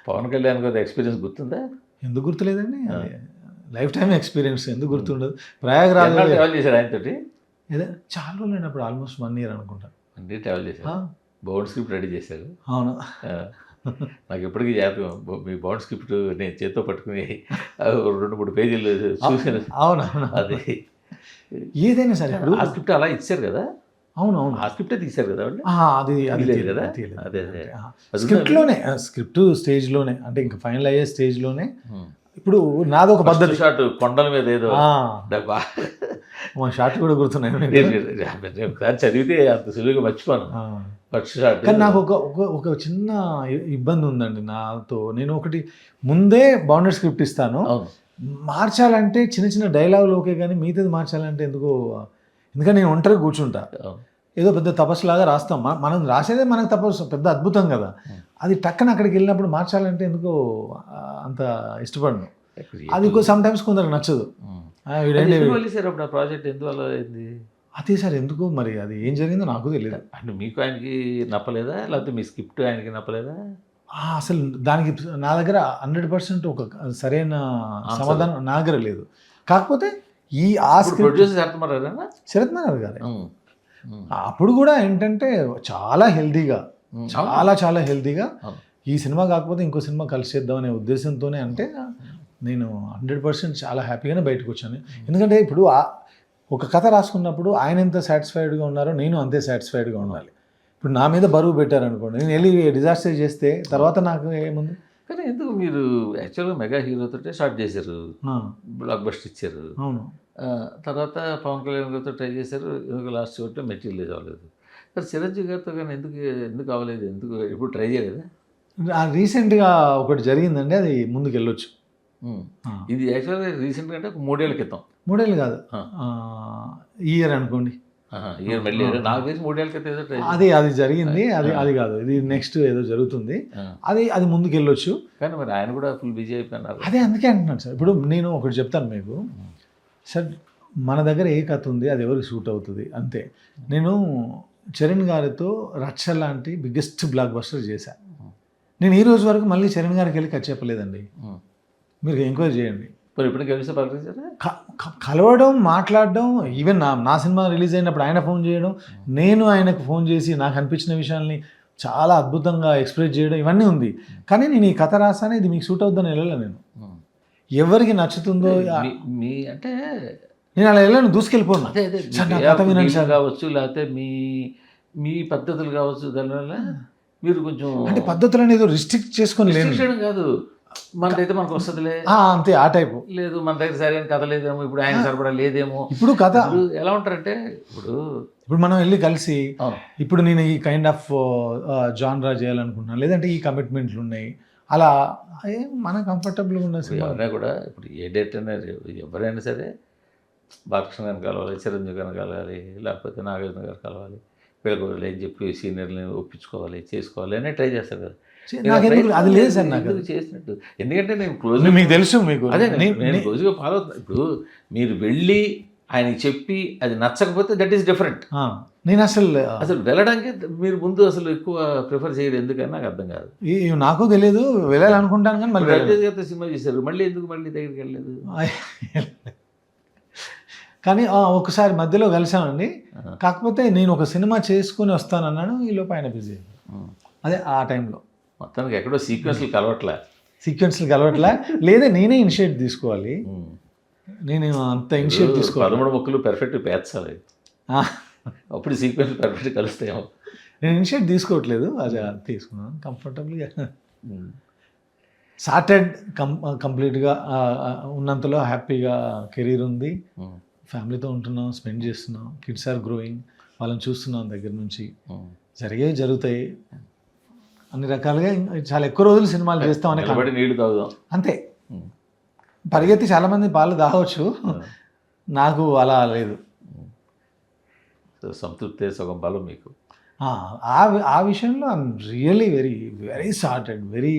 పవన్ కళ్యాణ్ గారి ఎక్స్పీరియన్స్ గుర్తుందా? ఎందుకు గుర్తులేదండి? అది లైఫ్ టైమ్ ఎక్స్పీరియన్స్, ఎందుకు గుర్తుండదు? ప్రయాగరాజ్ ట్రావెల్ చేశారు ఆయనతోటి? ఏదో చాలా రోజులు అయినప్పుడు, ఆల్మోస్ట్ 1 year అనుకుంటా. అంటే ట్రావెల్ చేశారు, బౌండ్ స్క్రిప్ట్ రెడీ చేశారు. అవును. నాకు ఎప్పటికీ జ్ఞాపకం, మీ బౌండ్ స్క్రిప్ట్ నేను చేత్తో పట్టుకుని 2-3 పేజీలు చూసాను. అవునవును. అది ఏదైనా సరే ఆ స్క్రిప్ట్ అలా ఇచ్చారు కదా. అవునవును. ఆ స్క్రిప్టే తీశారు కదా వాళ్ళు. అది లేదు కదా. అదే అదే స్క్రిప్ట్లోనే, స్క్రిప్ట్ స్టేజ్లోనే, అంటే ఇంకా ఫైనల్ అయ్యే స్టేజ్లోనే. ఇప్పుడు నాది ఒక పద్ధతి. షాట్ కొండల మీద ఏదో డబ్బా, మా షాట్ కూడా గుర్తున్నాయి. ఒకసారి చదివితే అంత సులువుగా మర్చిపోను ఫస్ట్ షాట్. కానీ నాకు ఒక చిన్న ఇబ్బంది ఉందండి నాతో. నేను ఒకటి ముందే బౌండెడ్ స్క్రిప్ట్ ఇస్తాను, మార్చాలంటే చిన్న చిన్న డైలాగులు ఓకే, కానీ మిగతాది మార్చాలంటే ఎందుకంటే నేను ఒంటరి కూర్చుంటా, ఏదో పెద్ద తపస్సులాగా రాస్తాం. మనం రాసేదే మనకు తపస్సు, పెద్ద అద్భుతం కదా. అది టక్కన అక్కడికి వెళ్ళినప్పుడు మార్చాలంటే ఎందుకో అంత ఇష్టపడను. అది సమ్ టైమ్స్ కొందరికి నచ్చదు. ప్రాజెక్ట్ ఎందువల్ల అయింది అదే సార్, ఎందుకు మరి అది ఏం జరిగిందో నాకు తెలియదు. అంటే మీకు ఆయనకి నప్పలేదా, లేకపోతే మీ స్క్రిప్ట్ ఆయనకి నప్పలేదా? అసలు దానికి నా దగ్గర 100% ఒక సరైన సమాధానం నా దగ్గర లేదు. కాకపోతే ప్రొడ్యూసర్ శరత్ మరార్ గారు అప్పుడు కూడా ఏంటంటే చాలా హెల్దీగా, చాలా హెల్దీగా ఈ సినిమా కాకపోతే ఇంకో సినిమా కలిసి చేద్దాం అనే ఉద్దేశంతోనే, అంటే నేను 100% చాలా హ్యాపీగానే బయటకు వచ్చాను. ఎందుకంటే ఇప్పుడు ఒక కథ రాసుకున్నప్పుడు ఆయన ఎంత సాటిస్ఫైడ్గా ఉన్నారో నేను అంతే సాటిస్ఫైడ్గా ఉండాలి. ఇప్పుడు నా మీద బరువు పెట్టారనుకోండి, నేను వెళ్ళి డిజాస్టర్ చేస్తే తర్వాత నాకు ఏముంది. కానీ ఎందుకు మీరు యాక్చువల్గా మెగా హీరోతో స్టార్ట్ చేశారు, బ్లాక్ బస్టర్ ఇచ్చారు. అవును. తర్వాత పవన్ కళ్యాణ్ గారితో ట్రై చేశారు, ఎందుకు లాస్ట్ ఒకటి మెటీరియల్ అవ్వలేదు. మరి చిరంజీవి గారితో కానీ ఎందుకు అవ్వలేదు, ఎందుకు ఎప్పుడు ట్రై చేయలేదా? రీసెంట్గా ఒకటి జరిగిందండి, అది ముందుకు వెళ్ళొచ్చు. ఇది యాక్చువల్గా రీసెంట్గా అంటే 3 ఏళ్ల క్రితం. 3 ఏళ్ళు కాదు, ఇయర్ అనుకోండి. ఇయర్ మళ్ళీ నాకు తెలిసి 3 ఏళ్ల క్రితం ఏదో ట్రై అది జరిగింది. అది కాదు, ఇది నెక్స్ట్ ఏదో జరుగుతుంది. అది ముందుకు వెళ్ళొచ్చు. కానీ మరి ఆయన కూడా ఫుల్ బిజీ అయిపోయినారు. అదే అందుకే అంటున్నాను సార్. ఇప్పుడు నేను ఒకటి చెప్తాను మీకు సార్, మన దగ్గర ఏ కథ ఉంది, అది ఎవరికి సూట్ అవుతుంది అంతే. నేను చరణ్ గారితో రచ్చ లాంటి బిగ్గెస్ట్ బ్లాక్ బస్టర్ చేశాను. నేను ఈ రోజు వరకు మళ్ళీ చరణ్ గారికి వెళ్ళి కథ చెప్పలేదండి. మీరు ఎంక్వైరీ చేయండి. మరి ఇప్పుడు కలిసి కలవడం, మాట్లాడడం, ఈవెన్ నా సినిమా రిలీజ్ అయినప్పుడు ఆయన ఫోన్ చేయడం, నేను ఆయనకు ఫోన్ చేసి నాకు అనిపించిన విషయాల్ని చాలా అద్భుతంగా ఎక్స్ప్రెస్ చేయడం, ఇవన్నీ ఉంది. కానీ నేను ఈ కథ రాసానే ఇది మీకు సూట్ అవుతుందని వెళ్ళలే. నేను ఎవరికి నచ్చుతుందో అంటే నేను అలా వెళ్ళను, దూసుకెళ్ళిపోను. కథ వినండి కావచ్చు, లేకపోతే మీ పద్ధతులు కావచ్చు, దానివల్ల మీరు కొంచెం అంటే పద్ధతులు అనేది రిస్ట్రిక్ట్ చేసుకొని లేదు కాదు, మనదైతే మనకు వస్తుందిలే అంతే, ఆ టైపు లేదు. మన దగ్గర సరైన కథ లేదేమో, ఇప్పుడు ఆయన సరిపడా లేదేమో. ఇప్పుడు కథ ఎలా ఉంటారంటే, ఇప్పుడు మనం వెళ్ళి కలిసి, ఇప్పుడు నేను ఈ కైండ్ ఆఫ్ జాన్రా చేయాలనుకుంటున్నాను, లేదంటే ఈ కమిట్మెంట్లు ఉన్నాయి, అలా మన కంఫర్టబుల్గా ఉన్న ఎవరైనా కూడా, ఇప్పుడు ఏ డేట్ అయినా ఎవరైనా సరే బాలకృష్ణ గారిని కలవాలి, చిరంజీవి గారిని కలవాలి, లేకపోతే నాగార్జున గారు కలవాలి, వీళ్ళకి ఏం చెప్పి సీనియర్ని ఒప్పించుకోవాలి, చేసుకోవాలి అని ట్రై చేస్తారు కదా. అది లేదు సార్ నాకు చేసినట్టు. ఎందుకంటే నేను క్లోజ్, మీకు తెలుసు, మీకు అదే నేను క్లోజ్గా ఫాలో అవుతున్నాను. ఇప్పుడు మీరు వెళ్ళి ఆయనకి చెప్పి అది నచ్చకపోతే దట్ ఈస్ డిఫరెంట్. నేను అసలు వెళ్ళడానికి మీరు ముందు అసలు ఎక్కువ ప్రిఫర్ చేయరు, ఎందుకని నాకు అర్థం కాదు. నాకు తెలియదు, వెళ్ళాలనుకుంటాను కానీ మళ్ళీ రవితేజ సినిమా చేశారు, మళ్ళీ ఎందుకు మళ్ళీ దగ్గరికి వెళ్ళలేదు? కానీ ఒకసారి మధ్యలో కలిసామండి. కాకపోతే నేను ఒక సినిమా చేసుకుని వస్తానన్నాను, ఈలోపు ఆయన బిజీ. అదే ఆ టైంలో మొత్తానికి ఎక్కడో సీక్వెన్స్లు కలవట్లే లేదా నేనే ఇనిషియేట్ తీసుకోవాలి. నేను అంత ఇనిషియేట్ తీసుకోవాలి. 13 ముక్కలు పర్ఫెక్ట్ పేర్చాలి, అప్పుడు సీక్వెన్స్ పర్ఫెక్ట్ కలుస్తాయేమో. నేను ఇనిషియేట్ తీసుకోవట్లేదు, అది తీసుకున్నాను కంఫర్టబుల్గా. సార్టెడ్ కంప్లీట్గా ఉన్నంతలో హ్యాపీగా కెరీర్ ఉంది, ఫ్యామిలీతో ఉంటున్నాం, స్పెండ్ చేస్తున్నాం, కిడ్స్ ఆర్ గ్రోయింగ్, వాళ్ళని చూస్తున్నాం దగ్గర నుంచి. జరుగుతాయి అన్ని రకాలుగా. చాలా ఎక్కువ రోజులు సినిమాలు చేస్తామని నీళ్ళు తాగుదాం అంతే. పరిగెత్తి చాలామంది పాలు తాగవచ్చు, నాకు అలా లేదు. సంతృప్తి సగం బలం మీకు. ఆ విషయంలో I'm really very sorted, very